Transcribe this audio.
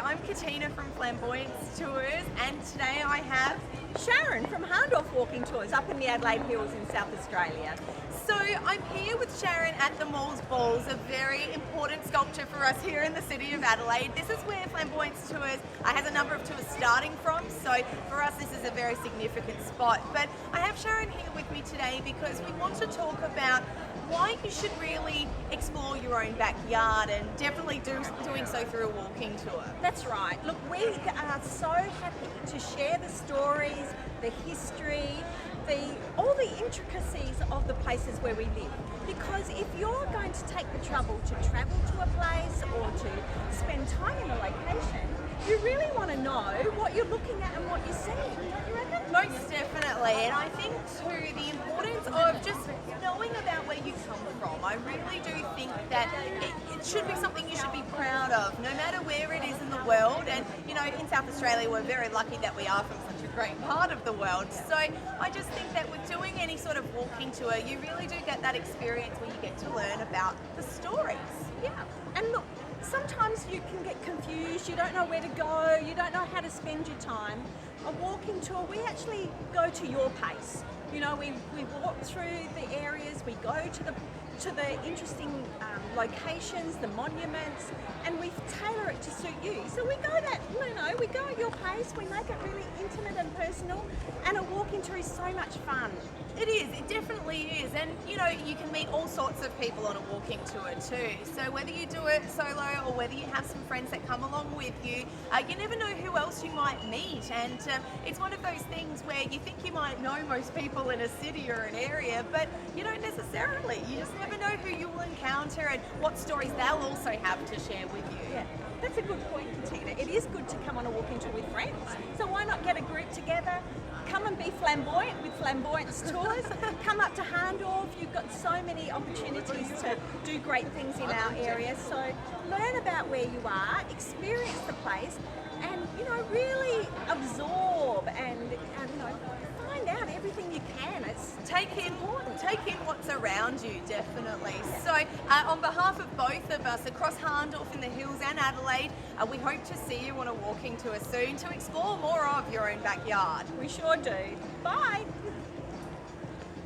I'm Katina from Flamboyance Tours, and today I have Sharon from Hahndorf Walking Tours up in the Adelaide Hills in South Australia. So I'm here with Sharon at the Mall's Balls, a very important sculpture for us here in the city of Adelaide. This is where Flamboyance Tours has a number of tours starting from, so for us this is a very significant spot. But I have Sharon here with me today because we want to talk about why you should really explore your own backyard, and definitely doing so through a walking tour. That's right. Look, we are so happy to share the stories, the history, all the intricacies of the places where we live. Because if you're going to take the trouble to travel to a place or to spend time in a location, you really want to know what you're looking at and what you're seeing, don't you reckon? Most definitely, and I think too the importance of just knowing about where you come from. I really do think that it should be something you should be proud of, no matter where it is in the world. And you know, in South Australia we're very lucky that we are from such a great part of the world. So I just think that with doing any sort of walking tour, you really do get that experience where you get to learn about the stories. Yeah, and look, sometimes you can get confused, you don't know where to go, you don't know how to spend your time. A walking tour, we actually go to your pace. You know, we walk through the areas, we go to the interesting locations, the monuments, and we tailor it to suit you. So we go we go at your pace, we make it really intimate and personal, and a walking tour is so much fun. It is, it definitely is, and you know, you can meet all sorts of people on a walking tour too. So whether you do it solo or whether you have some friends that come along with you, you never know who else you might meet, and it's one of those things where you think you might know most people in a city or an area, but you don't necessarily. You just never know who you will encounter and what stories they'll also have to share with you. Yeah, that's a good point, Katina. It is good to come on a walking tour with friends. So why not get a group together? Come and be flamboyant with Flamboyance Tours. Come up to Hahndorf. You've got so many opportunities to do great things in our area. So learn about where you are, experience the place, and you know, really absorb and you know, find out everything you can. It's take in what's around you, definitely. So on behalf of both of us across Hahndorf in the Hills and Adelaide, we hope to see you on a walking tour soon to explore more of your own backyard. We sure do. Bye.